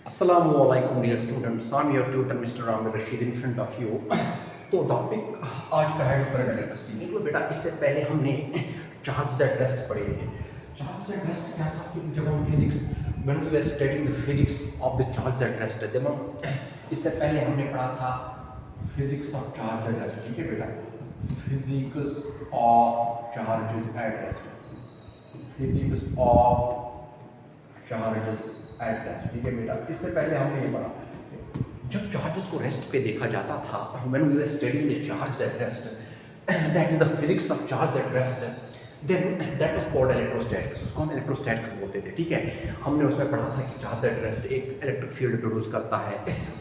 Assalamualaikum dear students, I'm your tutor Mr. Amir Rashid in front of you. तो topic आज का है current electricity. देख लो बेटा, इससे पहले हमने चार्ज एट रेस्ट पढ़े थे। चार्ज एट रेस्ट क्या था कि जब हम physics when we were studying the physics of the charge at rest, जब हम इससे पहले हमने पढ़ा था physics of charge at rest. ठीक है बेटा, physics of charges at rest, physics of charges at rest. ठीक है बेटा, इससे पहले हमने ये पढ़ा जब चार्जेस को रेस्ट पे देखा जाता था, when we were studying the charge at rest, that is the physics of charge at rest, then that was called electrostatics। उसको हम इलेक्ट्रोस्टैटिक्स बोलते थे। ठीक है, हमने उसमें पढ़ा था कि चार्ज एट रेस्ट एक इलेक्ट्रिक फील्ड प्रोड्यूस करता है,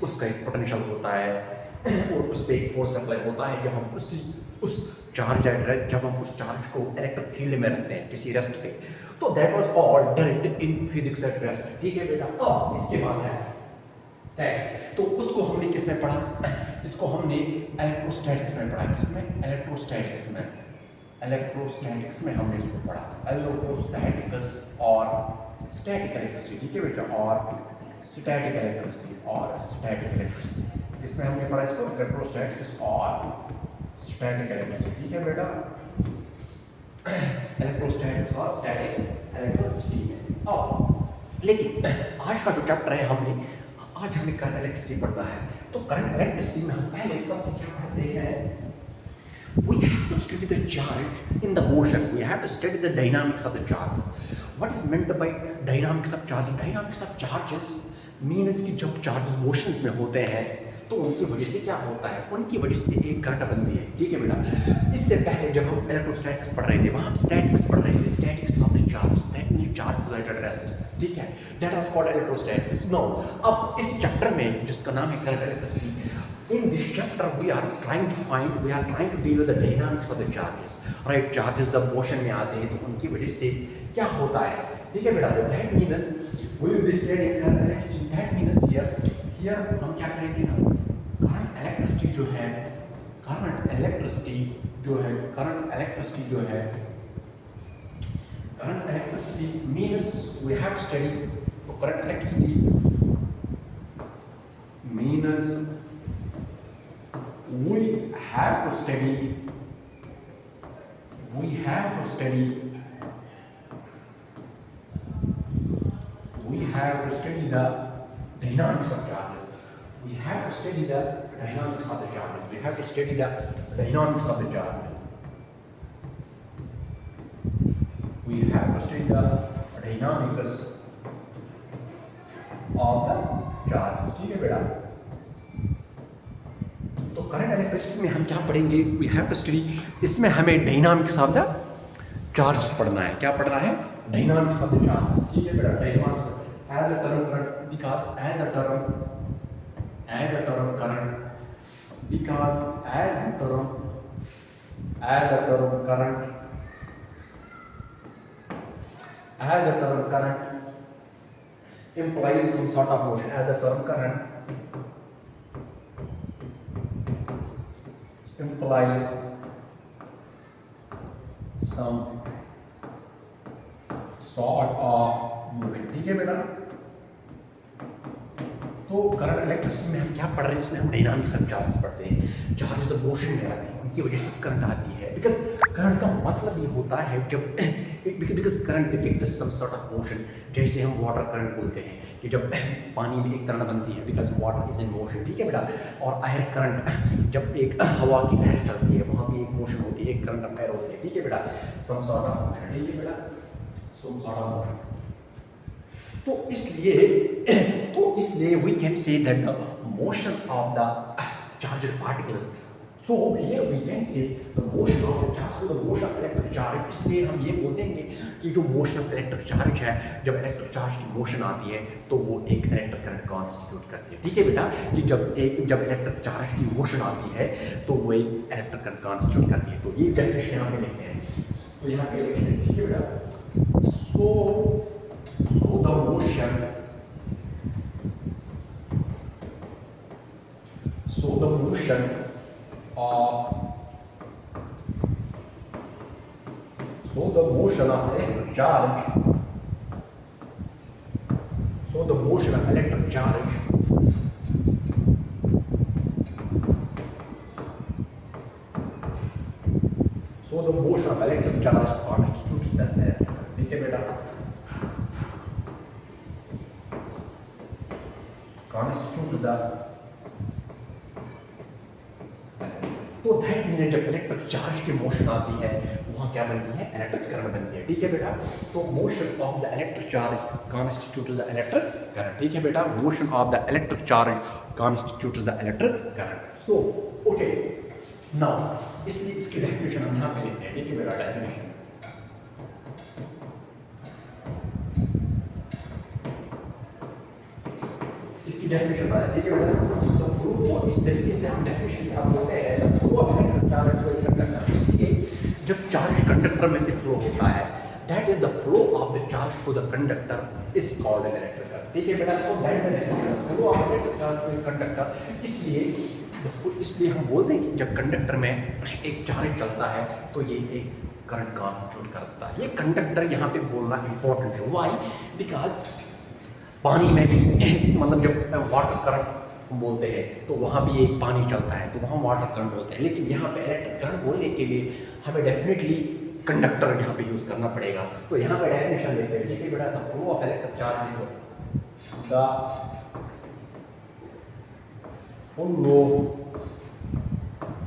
उसका एक पोटेंशियल होता है और उस पर एक फोर्स अप्लाई होता है। जब हम उस चार्ज एट रेस्ट, जब हम उस चार्ज को इलेक्ट्रिक फील्ड में रखते हैं किसी रेस्ट पे, तो that was all dealt in physics at rest. ठीक है बेटा, अब इसके बाद है स्टैटिक। तो उसको हमने किस में पढ़ा? इसको हमने इलेक्ट्रोस्टैटिक्स में पढ़ा। किसमें? इलेक्ट्रोस्टैटिक्स में। इलेक्ट्रोस्टैटिक्स में हमने इसको पढ़ा, इलेक्ट्रोस्टैटिक्स और स्टैटिक इलेक्ट्रिसिटी। ठीक है बेटा, और स्टैटिक इलेक्ट्रिसिटी और स्टैटिक इलेक्ट्रिसिटी, इसमें हमने पढ़ा इसको इलेक्ट्रोस्टैटिक्स और स्टैटिक इलेक्ट्रिसिटी। ठीक है बेटा, इलेक्ट्रोस्टैटिक्स और स्टैटिक इलेक्ट्रिसिटी में। अब लेकिन आज का जो चैप्टर है आज हमें करंट इलेक्ट्रिसिटी पढ़ना है। तो करंट इलेक्ट्रिसिटी में हम पहले सबसे क्या पढ़ते हैं? We have to study the charge in the motion. We have to study the dynamics of the charges. What is meant by dynamics of charges? Dynamics of charges means कि जब charges motions में होते हैं तो उनकी वजह से क्या होता है? उनकी वजह से एक करंट बनती है। ठीक है बेटा, इससे पहले जब हम इलेक्ट्रोस्टैटिक्स पढ़ रहे थे, वहाँ हम स्टैटिक्स पढ़ रहे थे, statics of the charge, that means charge at rest. ठीक है, that was called electrostatics. Now अब इस चैप्टर में जिसका नाम है current electricity, in this chapter we are trying to deal with the dynamics of the charges, right? Charges जब motion में आते हैं तो उनकी वजह से क्या होता है? ठीक है बेटा, that means we will be studying current electricity। that means here हम क्या करेंगे ना, करंट इलेक्ट्रिसिटी जो है, current electricity means we have to study current electricity means we have to study the dynamics of charges. We have to study the dynamics of the charges. We have to study the dynamics of the charges. We have to study the dynamics of the charges। ठीक है बेटा, तो current electricity में हम क्या पढ़ेंगे? We have to study, इसमें हमें डायनामिक्स ऑफ द चार्जेस पढ़ना है। क्या पढ़ना है? Dynamics of the charges. ठीक है बेटा, dynamics as a term current, because as a term current, because as a term current implies some sort of motion। as a term current implies some sort of motion। ठीक है बेटा, तो current electricity में हम क्या पढ़ रहे हैं? इसमें हम डायनामिक्स ऑफ चार्जेस पढ़ते हैं। चार्जेस जब मोशन में आते हैं उनकी वजह से करंट आती है, बिकॉज करंट का मतलब ये होता है जब because current depicts some sort of motion. जैसे हम वाटर करंट बोलते हैं कि जब पानी में एक करंट बनती है, because water is in motion. ठीक है बेटा, और एयर करंट, जब एक हवा की लहर चलती है वहाँ भी एक मोशन होती है, एक करंट ऑफ एयर होती है। ठीक है बेटा, सम सॉर्ट ऑफ मोशन। ठीक है बेटा, सम सॉर्ट ऑफ मोशन। तो इसलिए we can say that the motion of the charged particles, so here we can say the motion of the charge, so the motion of electric charge। इसलिए हम ये बोल देंगे कि जो मोशन ऑफ इलेक्ट्रिक चार्ज है, जब इलेक्ट्रिक चार्ज की मोशन आती है तो वो एक इलेक्ट्रिक करंट कॉन्स्टिट्यूट करती है। ठीक है बेटा, कि जब इलेक्ट्रिक चार्ज की मोशन आती है तो वो एक इलेक्ट्रिक करंट कॉन्स्टिट्यूट करती है। तो ये डेफिनेशन यहाँ पे लिखते हैं, तो यहाँ पे लिखते हैं। ठीक है बेटा, so the motion of electric charge So the motion of electric charge constitutes the ठीक है बेटा, constitutes the, तो दैट मीन जब इलेक्ट्रिक चार्ज की मोशन आती है वहाँ क्या बनती है, इलेक्ट्रिक करंट बनती है। ठीक है बेटा, तो motion of the electric charge constitutes the electric current. ठीक है बेटा, motion of the electric charge constitutes the electric current. So okay, now इसलिए इसकी डेफिनेशन हम यहाँ पे लिखते हैं। ठीक है बेटा, डेफिनेशन इसकी डेफिनेशन है। ठीक है बेटा, तो फ्लो को इस तरीके से हम डेफिनेशन आप बोलते हैं flow of electric charge to a conductor. इसलिए जब चार्ज कंडक्टर में से फ्लो होता है, that is the flow of the charge through the conductor is called an electric current. ठीक है बेटा, so that is the flow of electric charge to a conductor. इसलिए हम बोलते हैं कि जब कंडक्टर में एक चार्ज चलता है तो ये एक करंट कॉन्स्टिट्यूट करता है। ये कंडक्टर यहाँ पे बोलना इंपॉर्टेंट है। व्हाई? बिकॉज पानी में भी मतलब जब वाटर करंट हम बोलते हैं तो वहाँ भी एक पानी चलता है तो वहाँ वाटर करंट बोलते हैं, लेकिन यहाँ पे इलेक्ट्रिक करंट बोलने के लिए हमें डेफिनेटली कंडक्टर यहाँ पे यूज़ करना पड़ेगा। तो यहाँ पे डेफिनेशन लेते हैं। ठीक है बेटा, the flow of electric charge is the flow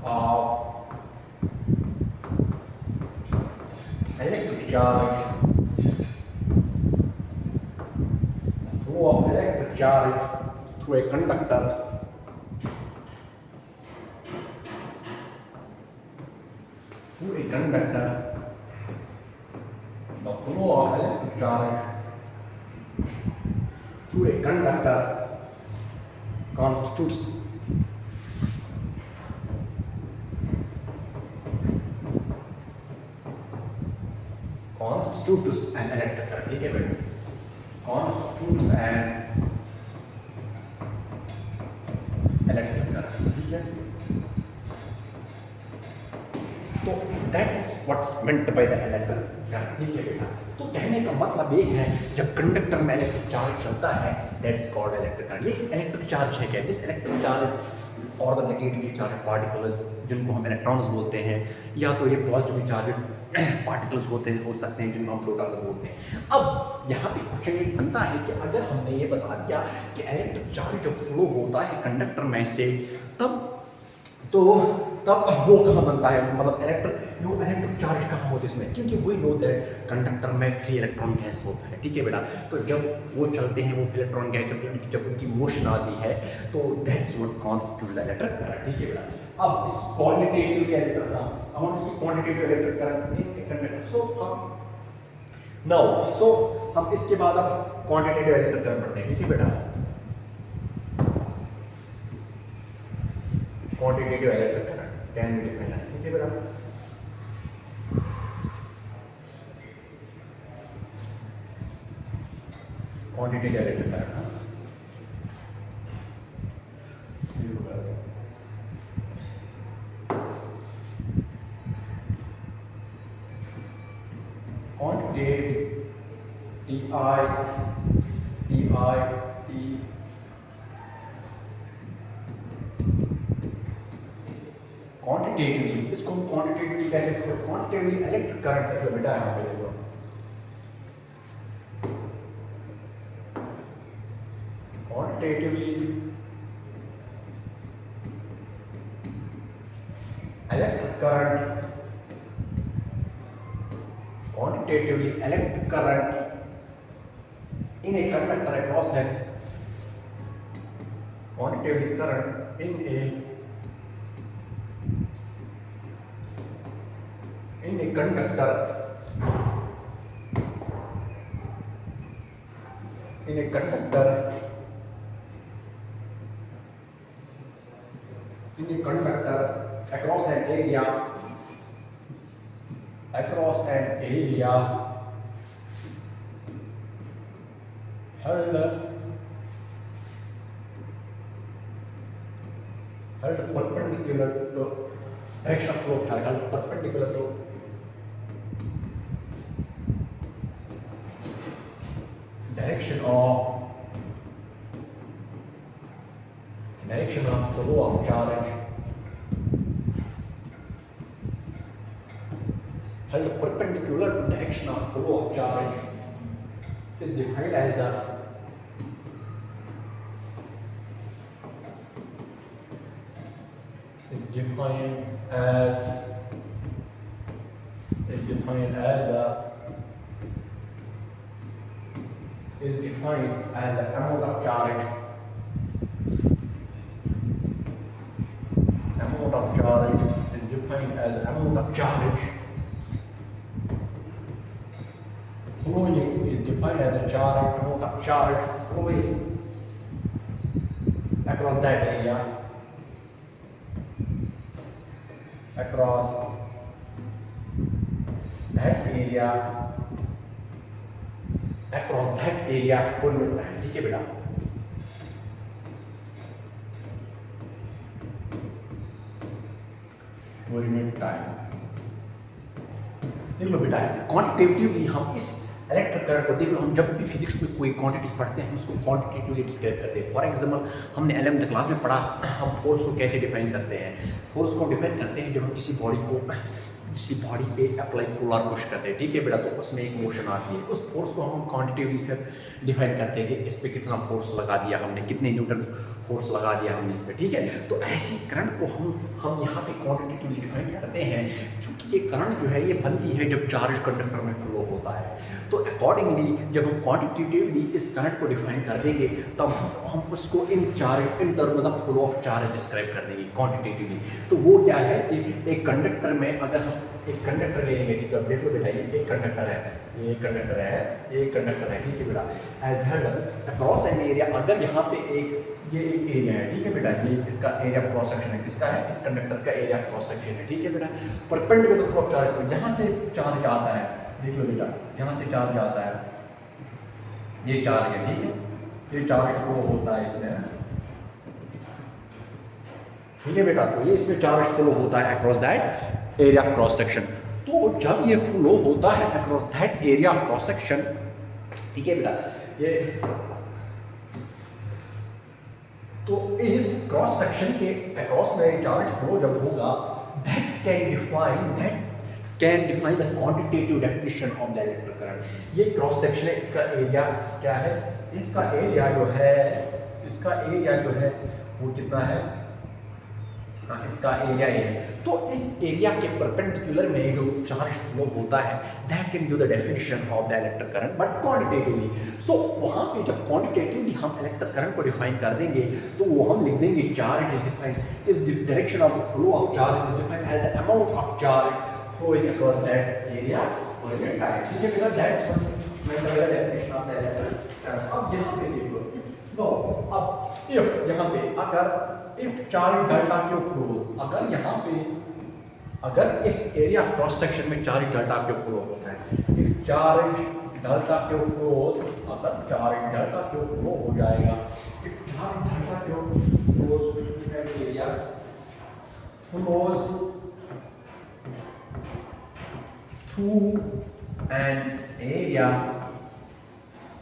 of electric charge, flow of electric charge through a conductor the flow of electric charge through a conductor constitutes an electric current। ठीक है बेटा, constitutes an electric current। ठीक है, तो that is what's meant by the electric current। ठीक है बेटा, तो कहने का मतलब ये है जब कंडक्टर में इलेक्ट्रिक चार्ज चलता है दैट्स कॉल्ड इलेक्ट्रिक करंट। ये इलेक्ट्रिक चार्ज है क्या? दिस इलेक्ट्रिक चार्ज और द नेगेटिवली चार्ज पार्टिकल्स जिनको हम इलेक्ट्रॉन्स बोलते हैं, या तो ये पॉजिटिवली चार्ज पार्टिकल्स हो सकते हैं जिनको हम प्रोटॉन्स बोलते हैं। अब यहाँ पे क्वेश्चन एक बनता है कि अगर हमने ये बता दिया कि इलेक्ट्रिक चार्ज जब फ्लो होता है कंडक्टर में से तब वो कहाँ बनता है, मतलब इलेक्ट्रिक चार्ज कहाँ होते हैं इसमें, क्योंकि वी नो दैट कंडक्टर में फ्री इलेक्ट्रॉन गैस होता है। ठीक है बेटा, तो जब वो चलते हैं वो फ्री इलेक्ट्रॉन गैस जब उनकी मोशन आती है तो that's what constitutes the electric current. ठीक है बेटा, अब इस quantitative electric current in conductor. So हम इसके बाद अब क्वांटिटेटिव इलेक्ट्रिक करंट पढ़ते हैं। ठीक है बेटा, quantitative electric current can be defined. ठीक है बेटा, क्वांटिटेटिव इलेक्ट्रिक करंट क्वांटिटेटिवली, इसको क्वांटिटेटिवली कैसे एक्सप्रेस, क्वांटिटेटिवली इलेक्ट्रिक करंट है बेटा, यहाँ पे देखो quantitatively electric current, quantitatively electric current in a conductor across an quantitatively current in a conductor across an area held perpendicular to direction of flow, held perpendicular to direction of direction of flow of charge while the perpendicular to direction of flow of charge is defined as the is defined as the is defined as the amount of charge is defined as the amount of charge flowing is defined as the amount of charge flowing across that area पर मिलता है। ठीक है बेटा, देख लो बेटा quantitatively हम इस इलेक्ट्रिक करंट को देख लो, हम जब भी फिजिक्स में कोई क्वांटिटी पढ़ते हैं हम उसको क्वांटिटेटिवली डिस्क्राइब करते हैं। फॉर एग्जांपल हमने 11th क्लास में पढ़ा हम फोर्स को कैसे डिफाइन करते हैं। फोर्स को डिफाइन करते हैं जब हम किसी बॉडी पे अप्लाई पोलर पुश करते हैं। ठीक है बेटा, तो उसमें एक मोशन आती है, उस फोर्स को हम क्वांटिटेटिवली फिर डिफाइन करते हैं कि इस पर कितना फोर्स लगा दिया हमने, कितने न्यूटन फोर्स लगा दिया हमने इस पर। ठीक है, तो ऐसी करंट को हम यहाँ पे क्वांटिटेटिवली डिफाइन करते हैं। चूँकि ये करंट जो है ये बनती है जब चार्ज कंडक्टर में फ्लो होता है, तो अकॉर्डिंगली जब हम क्वांटिटेटिवली इस करंट को डिफाइन कर देंगे तब हम उसको in terms of flow of charge describe कर देंगे क्वांटिटेटिवली। तो वो क्या है कि एक कंडक्टर में अगर हम एक कंडक्टर ले लेंगे, ठीक है, देख लो बेटा ये एक कंडक्टर है, ये एक कंडक्टर है, ठीक है बेटा, as head across an area, अगर यहाँ पे ये एक एरिया है, ठीक है बेटा, ये इसका एरिया क्रॉस सेक्शन है, किसका है, इस कंडक्टर का एरिया क्रॉस सेक्शन है। ठीक है बेटा, परपेंडिकुलर फ्लो ऑफ चार्ज, तो यहाँ से चार्ज आता है, देख लो बेटा यहाँ से चार्ज आता है, ये चार्ज है, ठीक है, ये चार्ज फ्लो होता है इसमें, ठीक है बेटा, तो ये इसमें चार्ज फ्लो होता है across that area cross section. तो जब ये फ्लो होता है across that area cross section, ठीक है बेटा, ये तो इस क्रॉस सेक्शन के अक्रॉस में चार्ज फ्लो जब होगा, that can define the quantitative definition of the electric current. ये क्रॉस सेक्शन है, इसका एरिया क्या है, इसका एरिया जो है वो कितना है, इसका एरिया ये है। तो इस एरिया के परपेंडिकुलर में जो चार्ज फ्लो होता है that can give the definition of the electric current but quantitatively. So वहाँ पे जब क्वांटिटेटिवली हम इलेक्ट्रिक करंट को डिफाइन कर देंगे तो वो हम लिख देंगे charge is defined is the direction of flow of charge is defined as the amount of charge flowing across that area for a time। ठीक है बेटा, that's the definition of the electric current. अब यहाँ पे देखो, तो अब if यहाँ पे if charge delta Q flows, अगर इस एरिया क्रॉस सेक्शन में चार्ज डेल्टा क्यू फ्लो होता है, if charge delta Q flows, अगर चार्ज डेल्टा क्यू फ्लो हो जाएगा, if charge delta Q flows area flows through an area,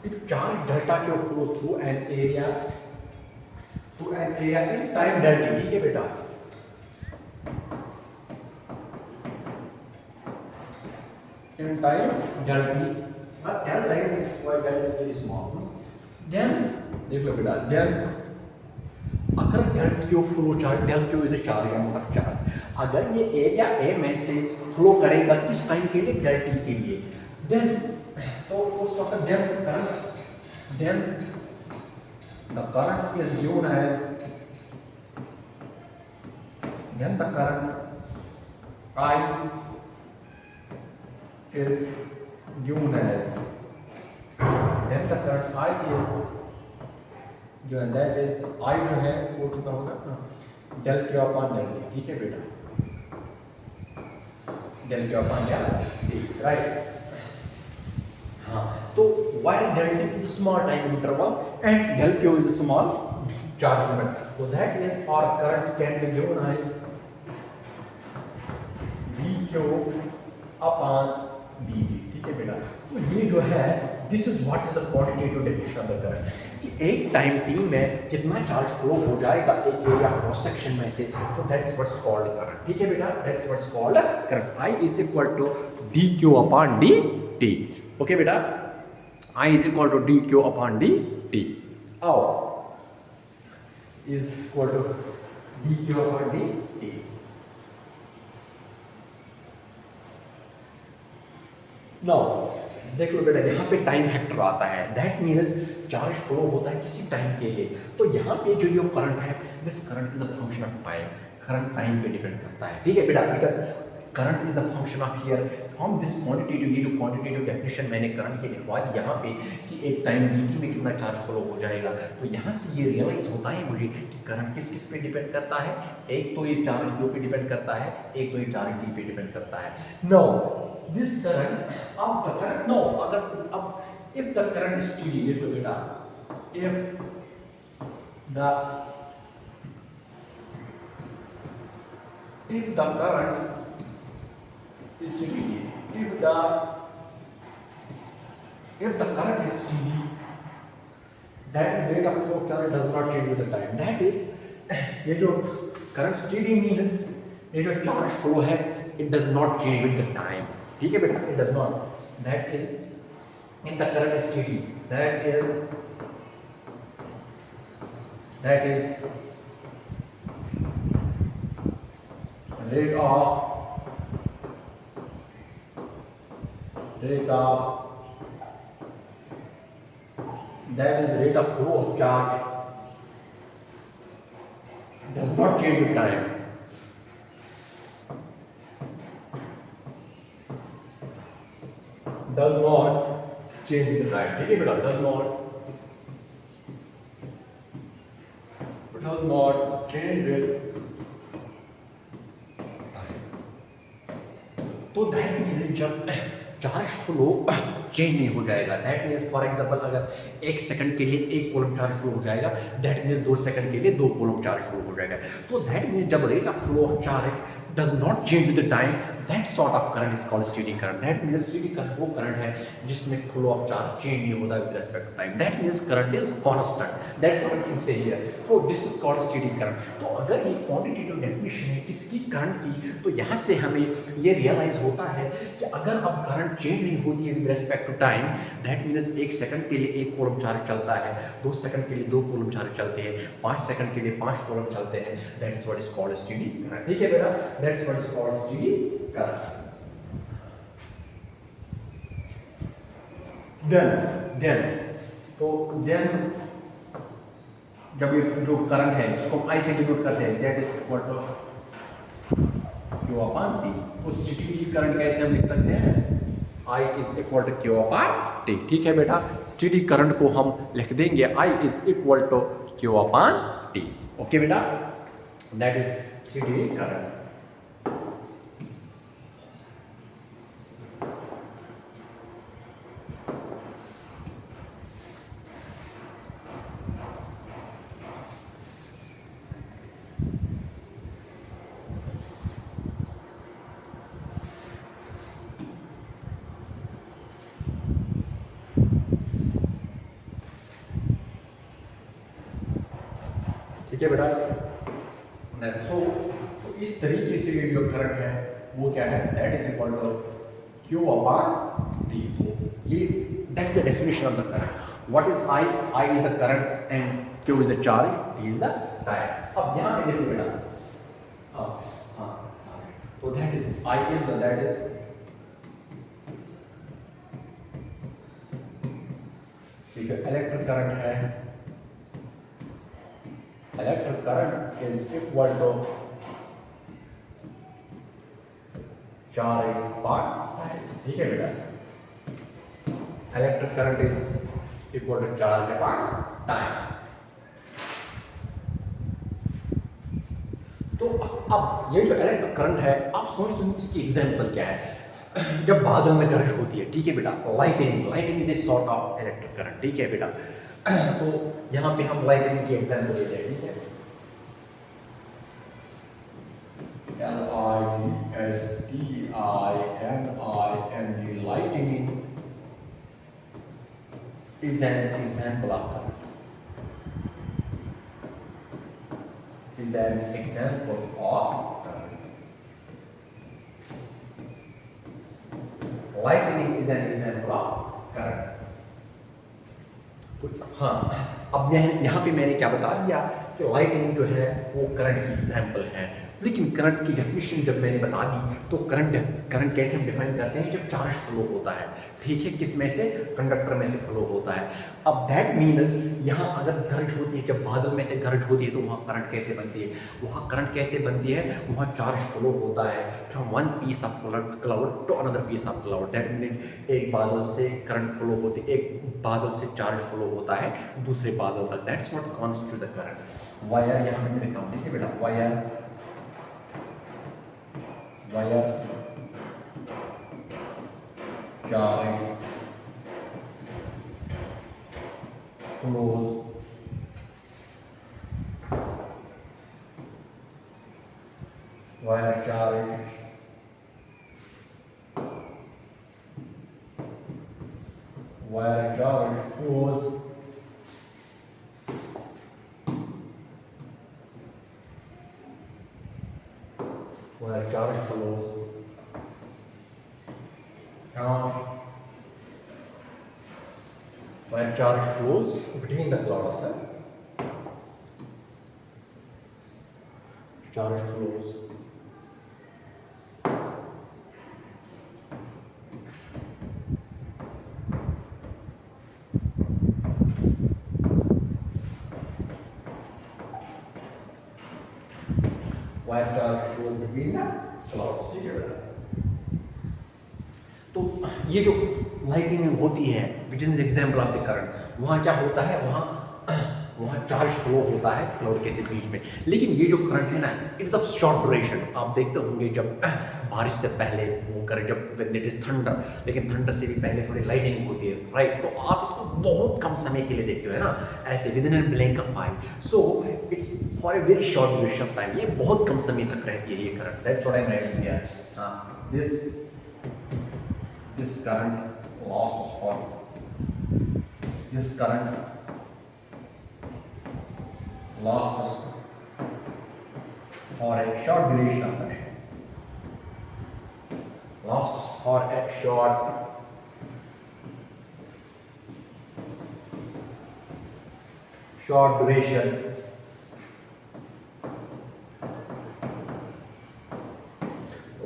if charge delta Q flows through an area in time delta, ठीक है बेटा, in time delta, but delta is very small, then देख लो बेटा, then अगर delta Q flow charge, delta Q is a charge amount of charge, अगर ये area A में से फ्लो करेगा किस टाइम के लिए, डेल्टा टी के लिए, देन तो उस वक्त then the current is given as, then the current I is given as, then the current I is जो है दैट इज आई जो है वो कितना होगा, del q upon del t. ठीक है बेटा, del q upon del t, right. हाँ, तो while del t is a small time interval and del q is a small charge element, so that is our current can be given as dq upon dt। ठीक है बेटा, तो ये जो है this is what is the quantitative definition of the current कि एक time T में कितना चार्ज फ्लो हो जाएगा एक एरिया क्रॉस सेक्शन में से, तो दैट्स व्हाट्स कॉल्ड करंट। ठीक है बेटा, that's what's called current. I is equal to d q upon d t. Okay बेटा, I is equal to d q upon d t. आओ, is equal to d q upon d t. Now देख लो बेटा, यहाँ पे time factor आता है, that means charge flow होता है किसी टाइम के लिए, तो यहाँ पे जो ये करंट है, this current is the function of time, current time पे डिपेंड करता है। ठीक है बेटा, because current is the function of here from this quantitative, ये जो क्वांटिटेटिव डेफिनेशन मैंने करंट के लिखवा दी यहाँ पे कि एक टाइम dt में कितना चार्ज फ्लो हो जाएगा, तो यहाँ से ये रियलाइज होता है मुझे कि करंट किस किस पे डिपेंड करता है। एक तो ये चार्ज q पे डिपेंड करता है, एक तो ये चार्ज d पे डिपेंड करता है। नो दिस करंट, अब द करंट, नो अगर अब if the current is steady, देखो बेटा, if the current is steady, if the current is steady, that is rate of flow current does not change with the time, that is ये जो current steady means ये जो charge flow है it does not change with the time। ठीक है बेटा, it does not, that is if the current is steady, that is rate of rate of flow of charge does not change with time, does not change with the time। ठीक है बेटा, does not change with time। तो that means जब charge flow change नहीं हो जाएगा, that means for example अगर 1 second के लिए 1 कूलम चार्ज फ्लो हो जाएगा, दैट मीन्स 2 सेकंड के लिए 2 कूलम चार्ज फ्लो हो जाएगा। तो दैट मीन्स जब rate of flow of charge does not change with the time, that sort of current is called steady current। that means steady current वो current है जिसमें flow of charge change नहीं होता with respect to time, that means current is constant, that's what we can say here। so this is called steady current। तो अगर ये quantitative definition है किसकी करंट की, तो यहाँ से हमें ये रियलाइज होता है कि अगर अब करंट चेंज नहीं होती है with respect to time, that means 1 second के लिए 1 कूलम चार्ज चलता है, 2 सेकंड के लिए 2 कूलम चार्ज चलते हैं, 5 सेकंड के लिए 5 कूलम चलते हैं, that is what is called steady current। ठीक है बेटा, that's what is called steady current। then जब ये जो करंट है इसको I से डिनोट करते हैं, that is equal to Q upon T। तो स्टेडी करंट कैसे हम लिख सकते हैं, I is equal to Q upon T। ठीक है बेटा, स्टेडी करंट को हम लिख देंगे I is equal to Q upon T। Okay बेटा, that is स्टेडी करंट। ठीक है बेटा, सो इस तरीके से ये जो करंट है वो क्या है, that is equal to Q upon T। तो ये that's the definition of the current. What is I is the current and Q is the charge, T is the time. अब यहाँ पे देखो बेटा, तो that is I is that is electric current है, electric current is equal to charge upon time। ठीक है बेटा, electric current is equal to charge upon time। तो अब ये जो इलेक्ट्रिक करंट है, आप सोचते हो इसकी एग्जांपल क्या है। जब बादल में बारिश होती है, ठीक है बेटा, lightning is a sort of electric current. ठीक है बेटा, तो यहाँ पे हम लाइटनिंग की एग्जांपल लेते हैं। ठीक है, LIGHTING, lightning is an example of current. Is an example of current. Lightning is an example of current. हाँ, अब मैं यहाँ पे मैंने क्या बता दिया कि लाइटनिंग जो है वो करंट की एग्जाम्पल है, लेकिन करंट की डेफिनेशन जब मैंने बता दी तो करंट कैसे हम डिफाइन करते हैं, जब चार्ज फ्लो होता है, ठीक है, किस में से, कंडक्टर में से फ्लो होता है। अब दैट मीन्स यहाँ अगर गरज होती है, जब बादल में से गरज होती है तो वहाँ करंट कैसे बनती है, वहाँ करंट कैसे बनती है, वहाँ चार्ज फ्लो होता है from one piece of cloud to another piece of cloud. That means एक बादल से करंट फ्लो होती है, एक बादल से चार्ज फ्लो होता है दूसरे बादल तक। That's what constitute the current. Wire यहाँ पे मैंने काम देखिए बेटा, wire charge flows wire charge flows wire charge flows between the clouds. Charge flows wire charge flows between the clouds, ठीक है बेटा। तो ये जो लाइटनिंग होती है which is example of the current, वहाँ क्या होता है, वहाँ चार्ज फ्लो होता है क्लाउड के से बीच में। लेकिन ये जो करंट है ना, इट्स ऑफ शॉर्ट ड्यूरेशन। आप देखते होंगे जब बारिश से पहले वो करंट, जब व्हेन इट इज थंडर, लेकिन थंडर से भी पहले थोड़ी लाइटनिंग होती है, राइट। तो आप इसको बहुत कम समय के लिए देखते हो, है ना, ऐसे with in an blink of I. So it's for a very short duration of time, ये बहुत कम समय तक रहती है ये current. That's what I am writing here. हाँ, this current lasts for a short duration of time. Lasts for a short duration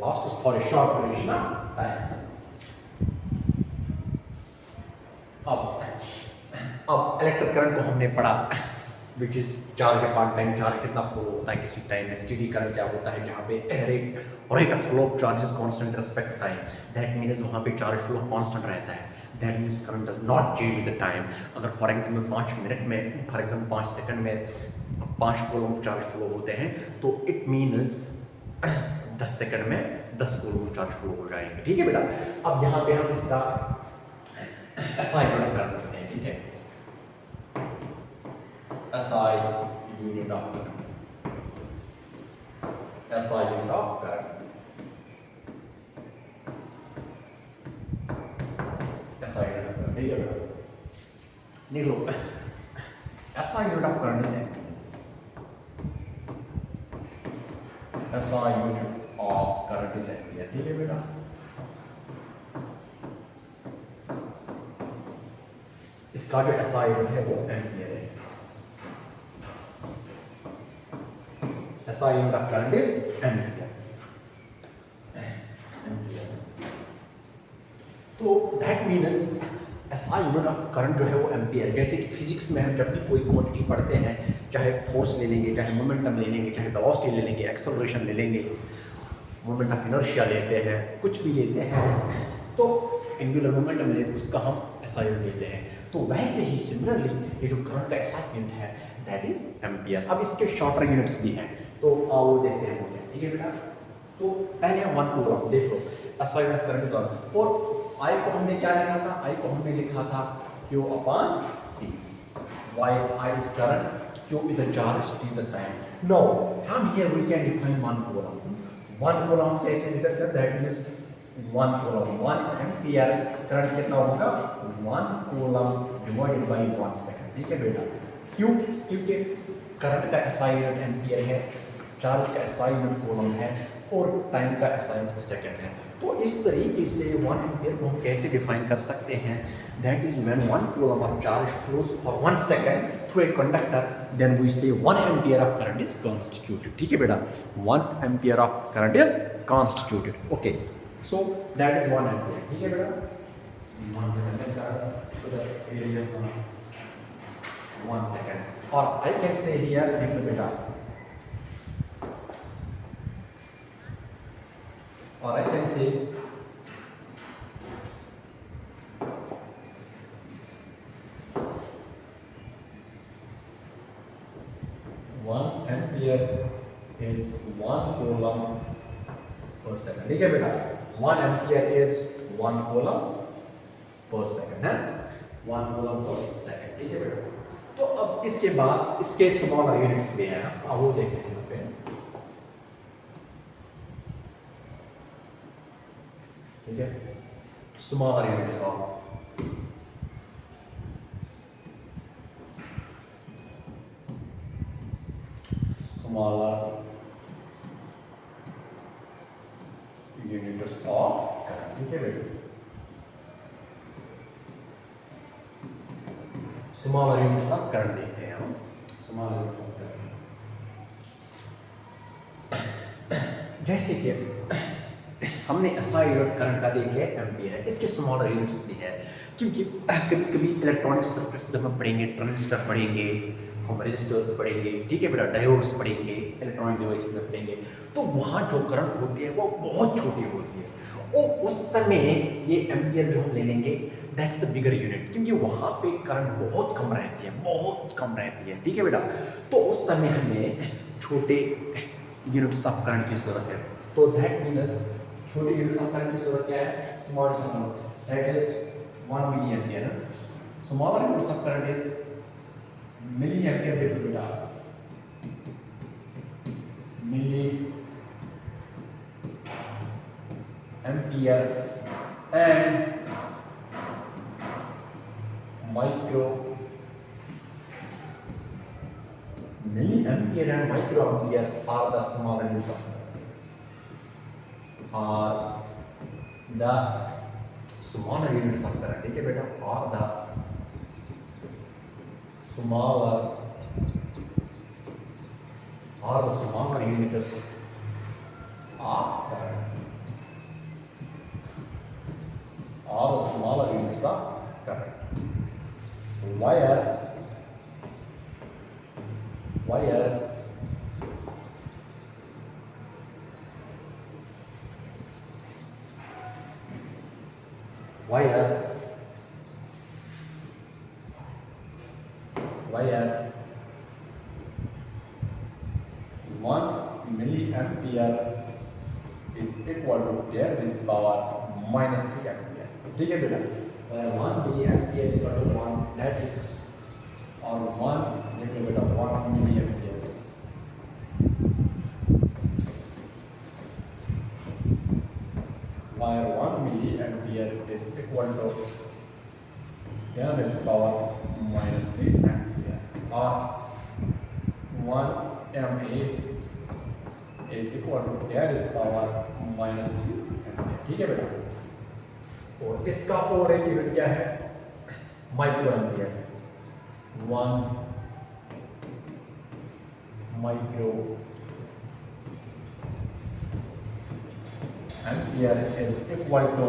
lasts for a short duration of time. अब इलेक्ट्रिक करंट को हमने पढ़ा, which is charge upon time, charge कितना flow होता है किसी time में। Steady current क्या होता है, जहाँ पे rate of flow of charge is constant respect time. That means वहाँ पे चार्ज फ्लो कांस्टेंट रहता है। That means current does not change with the time. अगर फॉर एग्जाम्पल 5 मिनट में, फॉर एग्जाम्पल 5 सेकंड में 5 कूलम चार्ज फ्लो होते हैं, तो इट मीन्स 10 सेकंड में 10 कूलम चार्ज फ्लो हो जाएंगे, ठीक है बेटा। अब यहाँ पे हम इसका SI यूनिट कर सकते हैं, ठीक है। SI unit of current, SI unit of current, SI unit of current, ठीक है बेटा। देख लो, SI यूनिट ऑफ करंट है, SI unit of current is ampere, ठीक है बेटा। इसका जो SI यूनिट है वो एम्पियर है। SI unit of current is ampere. तो that means SI unit of current जो है वो एम्पियर। जैसे कि फिजिक्स में हम जब भी कोई क्वांटिटी पढ़ते हैं, चाहे फोर्स ले लेंगे, चाहे मोमेंटम ले लेंगे, चाहे वेलोसिटी ले लेंगे, एक्सेलरेशन ले लेंगे, मोमेंट ऑफ इनर्शिया लेते हैं, कुछ भी लेते हैं, तो एंगुलर मोमेंटम लेते हैं, उसका हम SI यूनिट लेते हैं। तो वैसे ही सिमिलरली ये जो करंट का SI यूनिट है दैट इज एम्पियर। अब इसके शॉर्टर यूनिट्स भी हैं, तो आओ देखते हैं वो क्या, ठीक है बेटा। तो पहले हम 1 कूलम देख लो, SI यूनिट करंट का। और I को हमने क्या लिखा था, I को हमने लिखा था Q upon T, while I is current, Q is the charge, T is the time. Now from here we can define 1 coulomb. 1 coulomb कैसे लिखते हैं, that means 1 coulomb 1 ampere. Current कितना होगा, 1 coulomb डिवाइडेड बाई 1 सेकंड। ठीक है बेटा, क्यों? क्योंकि करंट का एसआई यूनिट एम्पियर है, चार्ज का एसआई यूनिट कूलम है और टाइम का एसआई यूनिट सेकंड है। तो इस तरीके से 1 एम्पियर को हम कैसे डिफाइन कर सकते हैं? That is when 1 coulomb of charge flows for 1 second through a conductor, then we say 1 ampere of current is constituted. ठीक है बेटा, 1 ampere of current is constituted. Okay, so that is 1 ampere. ठीक है बेटा, 1 second का तो the area 1 second. और I can say here, देख लो बेटा, or I can say 1 ampere is 1 coulomb per second। ठीक है बेटा, 1 ampere is 1 coulomb per second है, 1 coulomb per second। ठीक है बेटा, तो अब इसके बाद इसके स्मॉल यूनिट्स भी हैं, अब वो देखते हैं यहाँ पे। ठीक है, small units of smaller units of current। ठीक है बेटा, स्मॉलर यूनिट्स ऑफ करंट देखते हैं हम। स्मॉलर यूनिट्स ऑफ करंट, जैसे कि हमने एसआई यूनिट करंट का देख लिया, एम्पियर है, इसके स्मॉलर यूनिट्स भी है। क्योंकि कभी कभी इलेक्ट्रॉनिक सर्किट्स जब हम पढ़ेंगे, ट्रांजिस्टर पढ़ेंगे, हम रेजिस्टर्स पढ़ेंगे, ठीक है बेटा, डायोड्स पढ़ेंगे, इलेक्ट्रॉनिक डिवाइसेस में पढ़ेंगे, तो वहाँ जो करंट होती है वो बहुत छोटी होती है और उस समय ये एम्पियर जो हम ले लेंगे, दैट्स द बिगर यूनिट, क्योंकि वहाँ पे करंट बहुत कम रहती है, बहुत कम रहती है। ठीक है बेटा, तो उस समय हमें छोटे यूनिट्स ऑफ करंट की जरूरत है। तो दैट मीन्स छोटे यूनिट्स ऑफ करंट की जरूरत क्या है? Small unit, that is 1 milli ampere. Smaller units of current is milli ampere. देखो बेटा, milli ampere and micro, milli ampere and micro ampere are the smaller units of current, are the smaller units of current. ठीक है बेटा, are the smaller or the smaller units of current, or the smaller units of current, wire wire 1 milliampere is equal to 10 is power minus 3 ampere। ठीक है बेटा, 1 milliampere is equal to 1, that is और 1 देखिए बेटा 1 milliampere, where 1 milliampere is equal to 10 is power minus 3 ampere, or 1 MA is equal to 10 is power minus 3 ampere। ठीक है बेटा, और इसका और एक यूनिट क्या है? Micro ampere. 1 micro ampere is equal to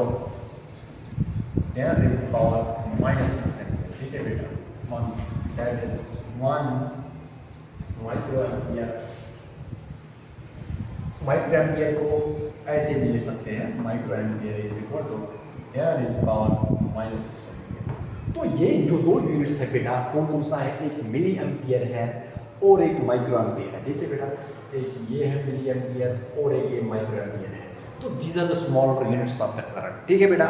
10 is power minus 6 ampere। ठीक है बेटा, 1 that is 1 micro ampere. Micro ampere को ऐसे भी ले सकते हैं, micro ampere is equal to 10 is power minus 6 ampere। तो ये जो दो यूनिट्स है बेटा, कौन कौन सा है? एक मिली एम्पियर है और एक माइक्रो एम्पियर है। ठीक है बेटा, एक ये है मिली एम्पियर और एक ये माइक्रो एम्पियर है। तो these are the smaller units of the current. ठीक है बेटा,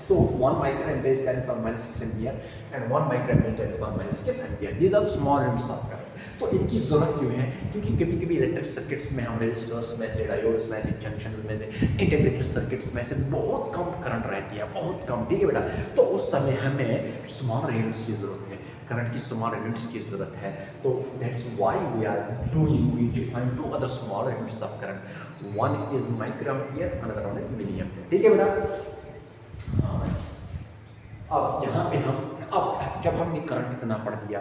so 1 microampere is 10 to the minus 6 ampere and 1 microampere is 10 to the minus 6 ampere. These are the small units of current. तो इनकी ज़रूरत क्यों है? क्योंकि कभी कभी इलेक्ट्रिक सर्किट्स में हम रेजिस्टर्स में से, डायोड्स में से, जंक्शंस में से, इंटीग्रेटेड सर्किट्स में से बहुत कम करंट रहती है, बहुत कम, ठीक है बेटा। तो उस समय हमें स्मॉल यूनिट्स की ज़रूरत है, करंट की स्मॉल यूनिट्स की ज़रूरत है। तो that's why we define two other small units of current. One is micro ampere, another one is milli ampere, ठीक है बेटा। हाँ, अब यहाँ पे हम अब जब हमने करंट कितना पढ़ दिया,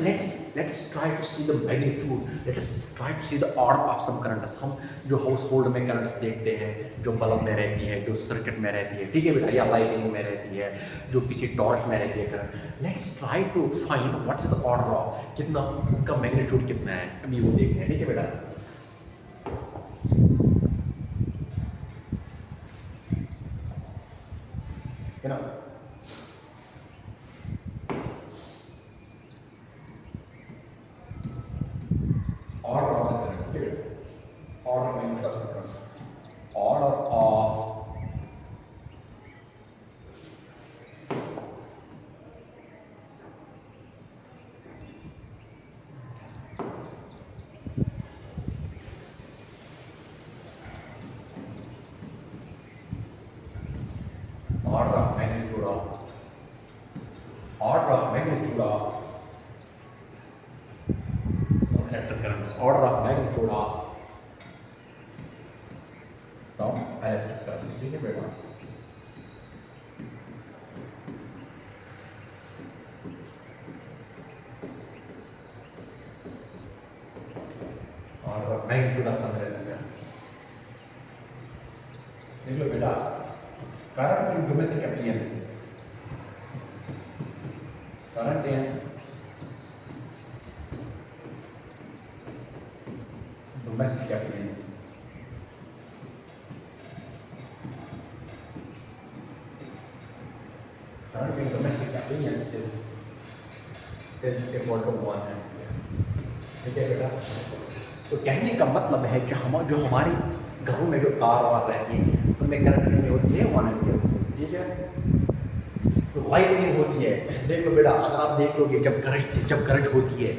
let's try to see the magnitude, let's try to see the order of some currents. हम जो हाउस होल्ड में करंट्स देखते हैं, जो बल्ब में रहती है, जो सर्किट में रहती है, ठीक है बेटा, या लाइटिंग में रहती है, जो किसी टॉर्च में रहती है current, let's try to find what is the order of, कितना उनका मैग्नीट्यूड कितना है, अभी वो देखते हैं, ठीक है बेटा। है ना, order of the current, period. Order of magnitude of current. Order of some electric currents, order of magnitude of some electric currents, ठीक है बेटा। order of magnitude of some electric currents, देख लो बेटा। current in domestic appliances, current in domestic appliances, current in domestic appliances is equal to 1 ampere, ठीक है बेटा। तो कहने का मतलब है कि जो हमारे घरों में जो तार वार रहती है उनमें करंट कितनी होती है, 1 एम्पियर, ठीक है। तो लाइटनिंग होती है, देख लो बेटा, अगर आप देख लोगे जब गरज होती है,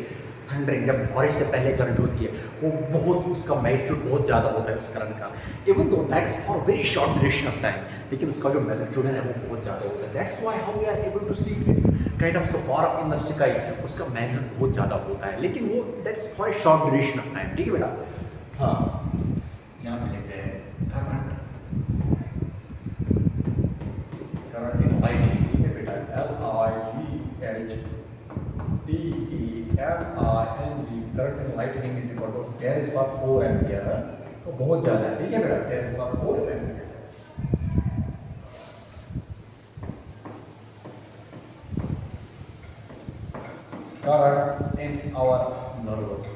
थंडरिंग, जब बारिश से पहले करंट होती है, वो बहुत, उसका मैग्नीट्यूड बहुत ज़्यादा होता है उस करंट का, even though that's for very short duration of time, लेकिन उसका जो मैग्नीट्यूड है वो बहुत ज़्यादा होता है। That's why how we are able to see kind of spark in the sky, उसका मैग्नीट्यूड बहुत ज़्यादा होता है, लेकिन वो that's for a short duration of time, ठीक है बेटा। हाँ, यहाँ पे लिखते हैं करंट इन लाइटिंग, ठीक है बेटा, LIGHTENING, current in lightning is equal to 10⁴ ampere, तो बहुत ज़्यादा है, ठीक है बेटा, 10⁴ ampere. Current in our nerves,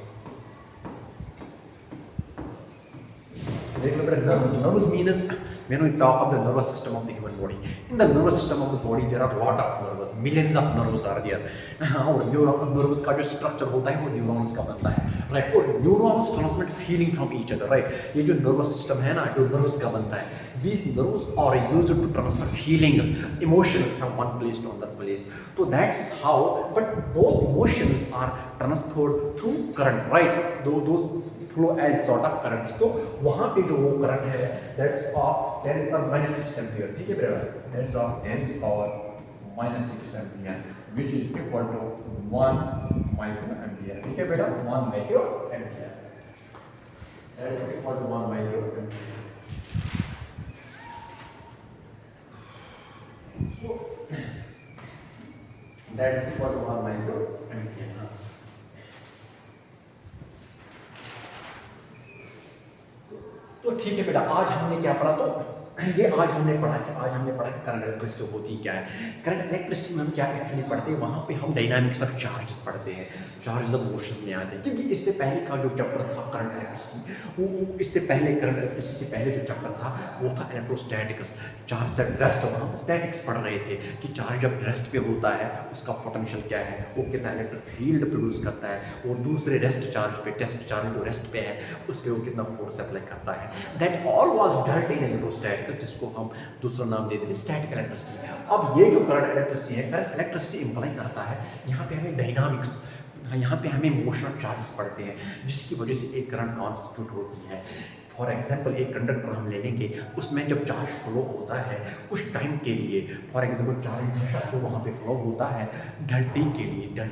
देख लो बेटा, nerves means when we talk of the nervous system of the human body, in the nervous system of the body there are lot of nerves, millions of nerves are there, और nerves का जो structure होता है वो neurons का बनता है, right, और neurons transmit feeling from each other, right, ये जो nervous system है ना, जो nerves का बनता है, these nerves are used to transmit feelings, emotions from one place to another place, so that's how, but those emotions are transferred through current, right, those flow as sort of currents, तो वहाँ पे जो वो current है that's of 10⁻⁻⁶ ampere, ठीक है बेटा, that's of 10⁻⁻⁶ ampere, which is equal to 1 micro ampere, ठीक है बेटा, 1 micro ampere, that's equal to 1 micro ampere. So that's equal to 1 micro ampere. तो ठीक है बेटा, आज हमने क्या पढ़ा, तो ये आज हमने पढ़ा कि करंट इलेक्ट्रिसिटी होती क्या है। करंट इलेक्ट्रिसिटी में हम क्या एक्चुअली पढ़ते हैं, वहाँ पे हम डायनामिक्स ऑफ चार्जेस पढ़ते हैं, चार्जेस ऑफ मोशंस में आते हैं, क्योंकि इससे पहले का जो चैप्टर था करंट इलेक्ट्रिसिटी, वो इससे पहले करंट इलेक्ट्रिसिटी से पहले जो चैप्टर था वो था इलेक्ट्रोस्टैटिक्स, चार्ज एट रेस्ट। वहाँ हम स्टैटिक्स पढ़ रहे थे कि चार्ज जब रेस्ट पे होता है उसका पोटेंशियल क्या है, वो कितना इलेक्ट्रिक फील्ड प्रोड्यूस करता है, और दूसरे रेस्ट चार्ज पे, टेस्ट चार्ज जो रेस्ट पे है उस पर वो कितना फोर्स अप्लाई करता है। That all was dealt in electrostatics, जिसको हम दूसरा नाम दे देते स्टैटिक इलेक्ट्रिसिटी। अब ये जो करंट इलेक्ट्रिसिटी है, करंट इलेक्ट्रिसिटी इंप्लाई करता है यहाँ पे हमें डायनामिक्स यहाँ पे हमें मोशनल चार्जेस पड़ते हैं जिसकी वजह से एक करंट कॉन्स्टिट्यूट होती है। फॉर एग्जाम्पल एक कंडक्टर हम ले लेंगे, उसमें जब चार्ज फ्लो होता है कुछ टाइम के लिए, फॉर एग्जाम्पल चार्ज डेल्टा जो वहाँ पे फ्लो होता है डेल टी के लिए, डेल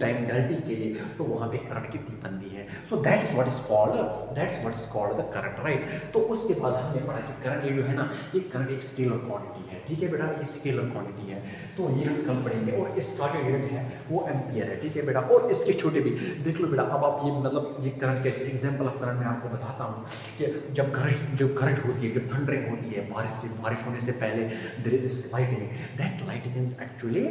टाइम डेल टी के लिए, तो वहाँ पे करंट कितनी बनती है। So that's what is called the current, right. तो उसके बाद हमने पढ़ा कि करंट ये जो है ना, ये करंट एक स्केलर क्वांटिटी है, ठीक है बेटा, ये स्केलर क्वांटिटी है। तो ये हम कल पढ़ेंगे, और इसका जो यूनिट है वो एम्पियर है, ठीक है बेटा। और इसके छोटे भी देख लो बेटा। अब आप ये मतलब ये करंट कैसे, एग्जाम्पल ऑफ करंट मैं आपको बताता हूँ कि जब गरज होती है, जब थंडरिंग होती है, बारिश होने से पहले there is this lightning, that lightning is actually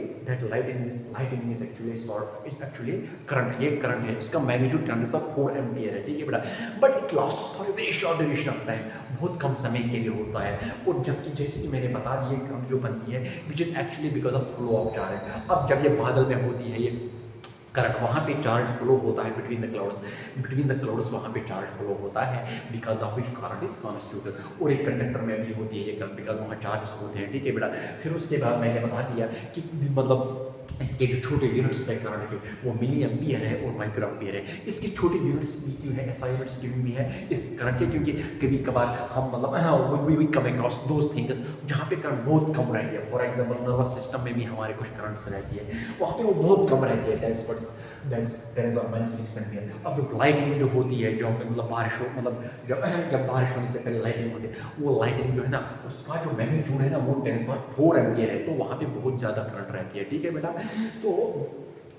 current, ये करंट है, इसका मैग्नीट्यूड 4 एम्पियर है, ठीक है बेटा। But it lasts for a very short duration of time, बहुत कम समय के लिए होता है। और जबकि जैसे कि मैंने बता दिया करंट जो बनती है which is actually because of flow of charge. अब जब ये बादल में होती है ये करंट, वहाँ पे चार्ज फ्लो होता है बिटवीन द क्लाउड्स वहाँ पे चार्ज फ्लो होता है because of which current is constituted. और एक कंडक्टर में भी होती है ये करंट बिकॉज वहाँ चार्जेस होते हैं, ठीक है बेटा। फिर उसके बाद मैंने बता दिया कि मतलब इसके जो छोटे यूनिट्स है करंट के वो मिली एम्पियर है और माइक्रो एम्पियर है। इसकी छोटी यूनिट्स भी क्यों है, ऐसा यूनिट्स क्यों भी है इस करंट के, क्योंकि कभी कभार हम मतलब we come across those things जहाँ पे करंट बहुत कम रहती है। फॉर एग्जाम्पल नर्वस सिस्टम में भी हमारे कुछ करंट्स रहती है, वहाँ पे वो बहुत कम रहती है, दैट्स -6 एम्पियर। अब जो लाइटिंग जो होती है, जो मतलब बारिश हो, मतलब जब बारिश होने से पहले लाइटिंग होती है, वो लाइटिंग जो है ना उसका जो मैग्नीट्यूड है ना वो 10⁻⁴ एम्पियर है, तो वहाँ पे बहुत ज़्यादा करंट रहती है, ठीक है बेटा। तो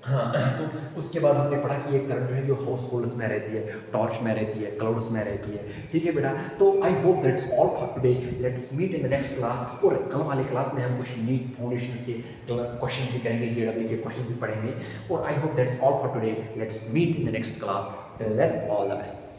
हाँ, तो उसके बाद हमने पढ़ा कि ये करंट जो है जो हाउस होल्ड्स में रहती है, टॉर्च में रहती है, क्लाउड्स में रहती है, ठीक है बेटा। तो I hope that's all for today, let's meet in the next class. और कल वाले क्लास में हम कुछ नीट फाउंडेशंस के क्वेश्चन भी करेंगे, जेडब्ल्यू के क्वेश्चन भी पढ़ेंगे। और I hope that's all for today, let's meet in the next class. Till then all the best.